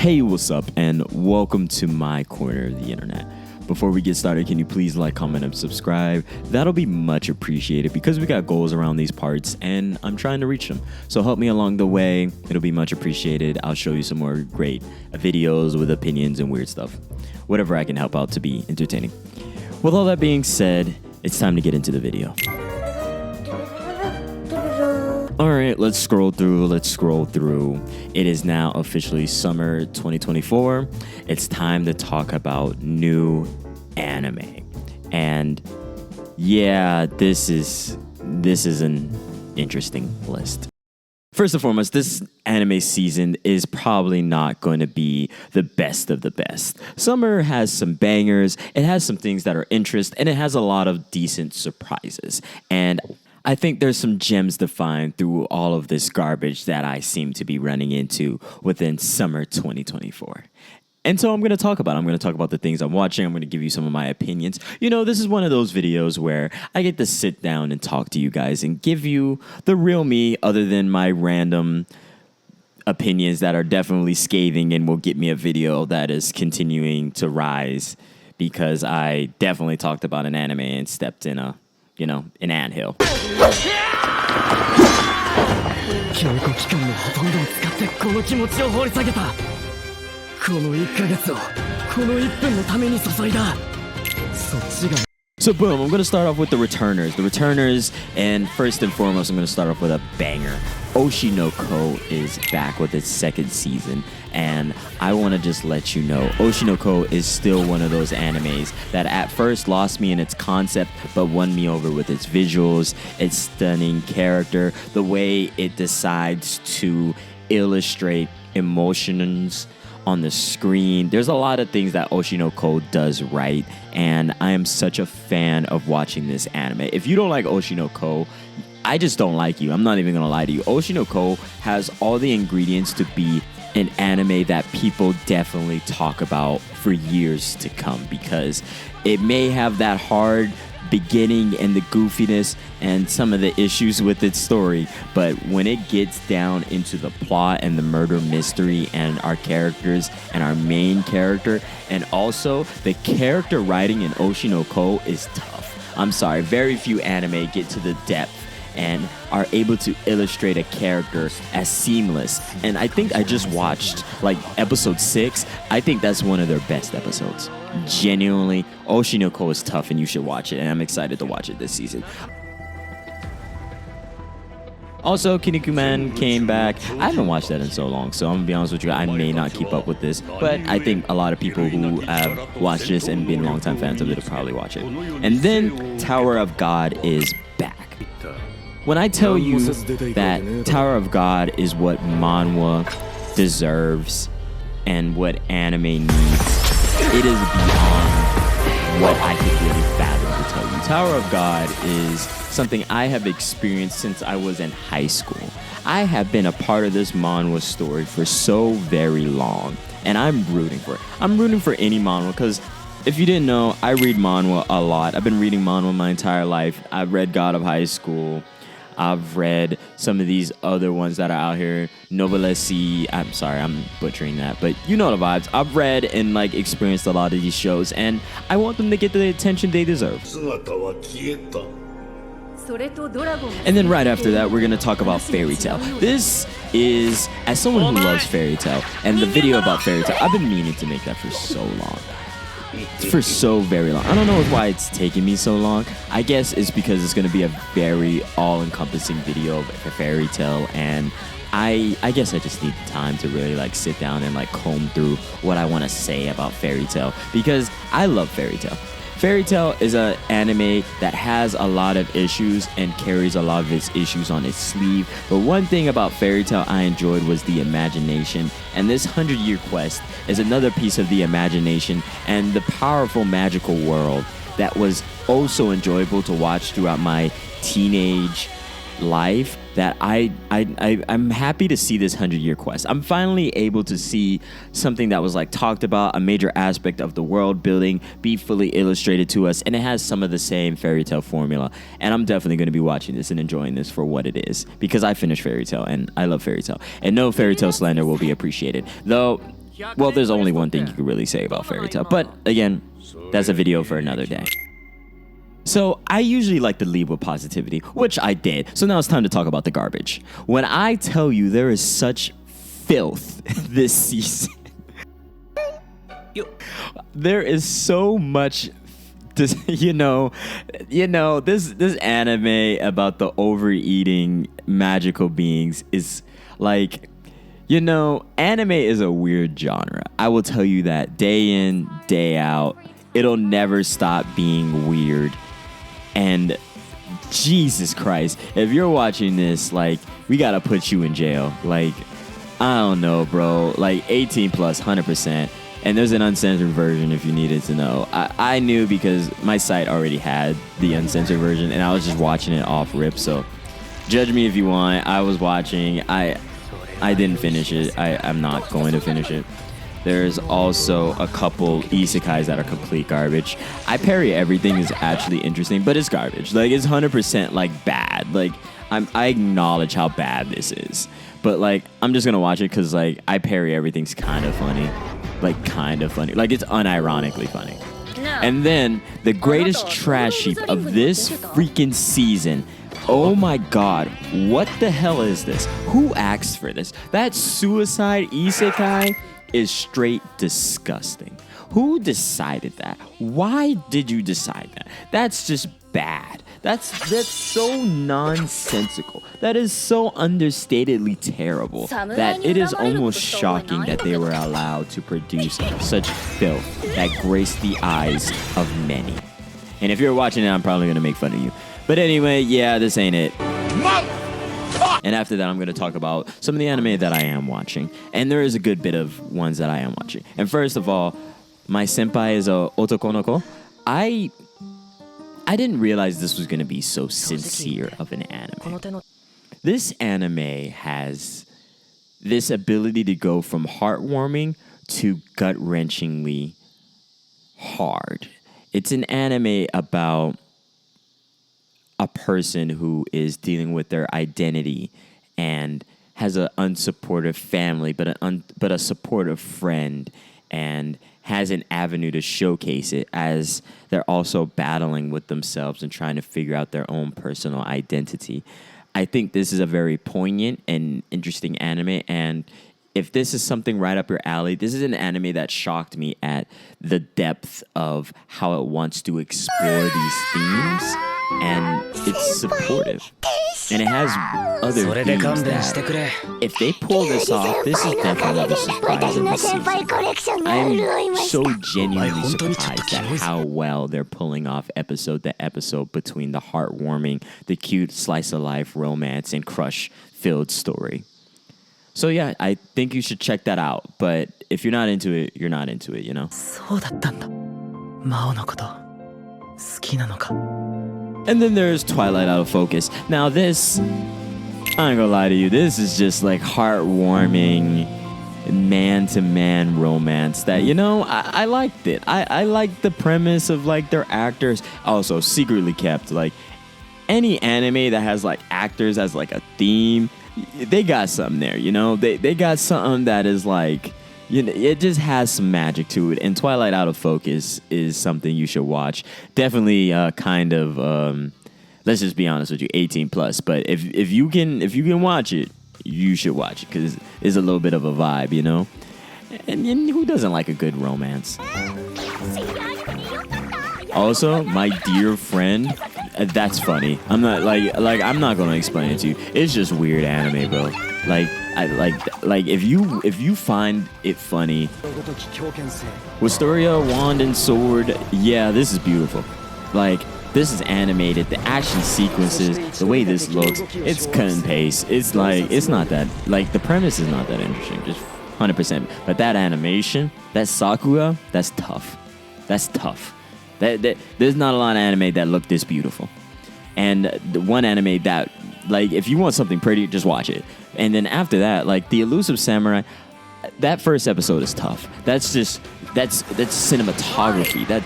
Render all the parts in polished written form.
Hey, what's up, and welcome to my corner of the internet. Before we get started, can you please like, comment, and subscribe? That'll be much appreciated because we got goals around these parts and I'm trying to reach them. So help me along the way. It'll be much appreciated. I'll show you some more great videos with opinions and weird stuff. Whatever I can help out to be entertaining. With all that being said, it's time to get into the video. Alright, let's scroll through. It is now officially summer 2024. It's time to talk about new anime. And yeah, this is an interesting list. First and foremost, this anime season is probably not going to be the best of the best. Summer has some bangers, it has some things that are interest, and it has a lot of decent surprises. And I think there's some gems to find through all of this garbage that I seem to be running into within summer 2024. And so I'm going to talk about the things I'm watching. I'm going to give you some of my opinions. You know, this is one of those videos where I get to sit down and talk to you guys and give you the real me other than my random opinions that are definitely scathing and will get me a video that is continuing to rise because I definitely talked about an anime and stepped in an anthill. So boom, I'm going to start off with the returners. And first and foremost, I'm going to start off with a banger. Oshi no Ko is back with its second season, and I want to just let you know, Oshi no Ko is still one of those animes that at first lost me in its concept, but won me over with its visuals, its stunning character, the way it decides to illustrate emotions on the screen. There's a lot of things that Oshi no Ko does right, and I am such a fan of watching this anime. If you don't like Oshi no Ko, I just don't like you. I'm not even gonna lie to you. Oshi no Ko has all the ingredients to be an anime that people definitely talk about for years to come because it may have that hard beginning and the goofiness and some of the issues with its story, but when it gets down into the plot and the murder mystery and our characters and our main character and also the character writing in Oshi no Ko is tough. I'm sorry, very few anime get to the depth and are able to illustrate a character as seamless. And I think I just watched like episode 6. I think that's one of their best episodes. Genuinely, Oshi no Ko is tough and you should watch it, and I'm excited to watch it this season. Also, Kinnikuman came back. I haven't watched that in so long, so I'm gonna be honest with you, I may not keep up with this, but I think a lot of people who have watched this and been longtime fans of it will probably watch it. And then Tower of God is back. When I tell you that Tower of God is what manhwa deserves and what anime needs, it is beyond what I could really fathom to tell you. Tower of God is something I have experienced since I was in high school. I have been a part of this manhwa story for so very long, and I'm rooting for it. I'm rooting for any manhwa because if you didn't know, I read manhwa a lot. I've been reading manhwa my entire life. I've read God of High School. I've read some of these other ones that are out here. Noblesse. I'm sorry, I'm butchering that, but you know the vibes. I've read and experienced a lot of these shows, and I want them to get the attention they deserve. And then right after that, we're going to talk about Fairy Tail. This is, as someone who loves Fairy Tail, and the video about Fairy Tail, I've been meaning to make that for so long. For so very long. I don't know why it's taking me so long. I guess it's because it's going to be a very all-encompassing video of Fairy Tail, and I guess I just need time to really sit down and comb through what I want to say about Fairy Tail because I love Fairy Tail. Fairy Tail is an anime that has a lot of issues and carries a lot of its issues on its sleeve. But one thing about Fairy Tail I enjoyed was the imagination. And this 100-year quest is another piece of the imagination and the powerful magical world that was also enjoyable to watch throughout my teenage life that I'm happy to see this 100-year quest. I'm finally able to see something that was talked about, a major aspect of the world building, be fully illustrated to us, and it has some of the same Fairy Tail formula. And I'm definitely going to be watching this and enjoying this for what it is because I finished Fairy Tail and I love Fairy Tail. And no Fairy Tail slander will be appreciated. Though Well, there's only one thing you could really say about Fairy Tail, but again, that's a video for another day. So I usually like to lead with positivity, which I did. So now it's time to talk about the garbage. When I tell you there is such filth this season, there is so much. This anime about the overeating magical beings is like, anime is a weird genre. I will tell you that day in, day out. It'll never stop being weird. And Jesus Christ, if you're watching this, like, we gotta put you in jail. Like, I don't know, bro. Like, 18 plus, 100%. And there's an uncensored version if you needed to know. I knew because my site already had the uncensored version, and I was just watching it off rip. So judge me if you want. I was watching. I didn't finish it. I'm not going to finish it. There's also a couple isekais that are complete garbage. I parry everything is actually interesting, but it's garbage. Like, it's 100% like bad. Like, I acknowledge how bad this is. But like, I'm just gonna watch it because like I parry everything's kind of funny. Like, kind of funny. Like, it's unironically funny. And then the greatest trash heap of this freaking season. Oh my god, what the hell is this? Who asked for this? That suicide isekai is straight disgusting. Who decided that? Why did you decide that? That's just bad. That's so nonsensical. That is so understatedly terrible that it is almost shocking that they were allowed to produce such filth that graced the eyes of many. And if you're watching it, I'm probably going to make fun of you. But anyway, yeah, this ain't it. And after that, I'm going to talk about some of the anime that I am watching. And there is a good bit of ones that I am watching. And first of all, my senpai is a otokonoko. I didn't realize this was going to be so sincere of an anime. This anime has this ability to go from heartwarming to gut-wrenchingly hard. It's an anime about a person who is dealing with their identity and has an unsupportive family, but a supportive friend, and has an avenue to showcase it as they're also battling with themselves and trying to figure out their own personal identity. I think this is a very poignant and interesting anime, and if this is something right up your alley, this is an anime that shocked me at the depth of how it wants to explore these themes, and it's supportive. And it has other themes that, if they pull this off, this is definitely the surprise of the season. I'm so genuinely surprised at how well they're pulling off episode to episode between the heartwarming, the cute slice of life romance, and crush-filled story. So yeah, I think you should check that out. But if you're not into it, you're not into it, you know? And then there's Twilight Out of Focus. Now this, I ain't gonna lie to you, this is just like heartwarming man-to-man romance that, I liked it. I liked the premise of like their actors. Also, secretly kept, like any anime that has like actors as like a theme, they got something there, They got something that is like, it just has some magic to it. And Twilight Out of Focus is something you should watch. Definitely kind of, let's just be honest with you, 18 plus. But if you can watch it, you should watch it because it's a little bit of a vibe, And who doesn't like a good romance? Also, my dear friend, that's funny. I'm not I'm not gonna explain it to you. It's just weird anime, bro. If you find it funny, Wisteria, Wand and Sword, yeah, this is beautiful. Like, this is animated, the action sequences, the way this looks, it's cut and paste. It's like, it's not that, like, the premise is not that interesting, just 100%. But that animation, that Sakura, that's tough. That's tough. There's not a lot of anime that look this beautiful. And the one anime that, like, if you want something pretty, just watch it. And then after that, like, The Elusive Samurai, that first episode is tough. That's cinematography. I'm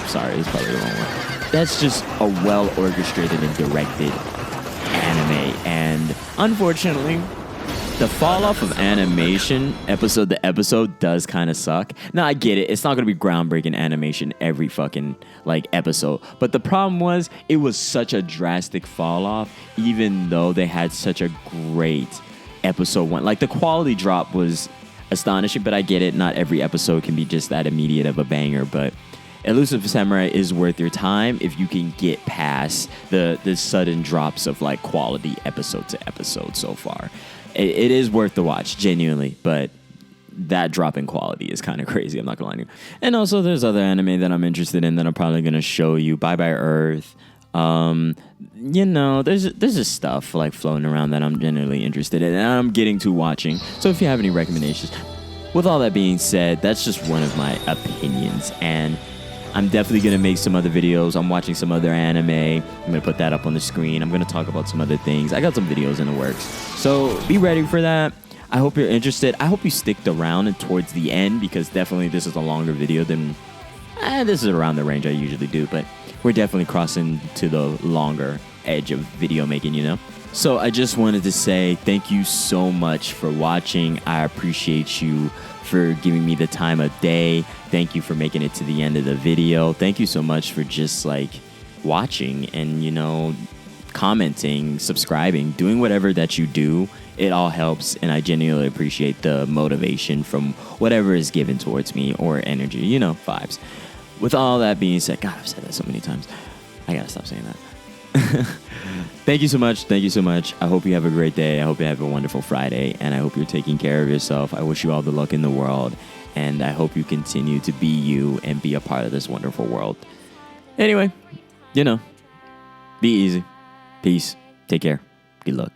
sorry, that's probably the wrong one. That's just a well-orchestrated and directed anime. And unfortunately, The fall off of animation episode to episode does kind of suck. Now I get it. It's not going to be groundbreaking animation every fucking like episode. But the problem was it was such a drastic fall off, even though they had such a great episode one. Like the quality drop was astonishing, but I get it. Not every episode can be just that immediate of a banger, but Elusive Samurai is worth your time if you can get past the sudden drops of like quality episode to episode so far. It is worth the watch, genuinely, but that drop in quality is kind of crazy. I'm not gonna lie to you. And also, there's other anime that I'm interested in that I'm probably gonna show you. Bye Bye Earth. There's just stuff like floating around that I'm generally interested in, and I'm getting to watching. So if you have any recommendations, with all that being said, that's just one of my opinions, and I'm definitely going to make some other videos. I'm watching some other anime. I'm going to put that up on the screen. I'm going to talk about some other things. I got some videos in the works. So be ready for that. I hope you're interested. I hope you stick around and towards the end, because definitely this is a longer video than... this is around the range I usually do, but we're definitely crossing to the longer edge of video making, you know? So I just wanted to say thank you so much for watching. I appreciate you for giving me the time of day. Thank you for making it to the end of the video. Thank you so much for just like watching and, commenting, subscribing, doing whatever that you do. It all helps, and I genuinely appreciate the motivation from whatever is given towards me, or energy, vibes. With all that being said, God, I've said that so many times. I gotta stop saying that. Thank you so much. Thank you so much. I hope you have a great day. I hope you have a wonderful Friday, and I hope you're taking care of yourself. I wish you all the luck in the world, and I hope you continue to be you and be a part of this wonderful world. Anyway, be easy. Peace. Take care. Good luck.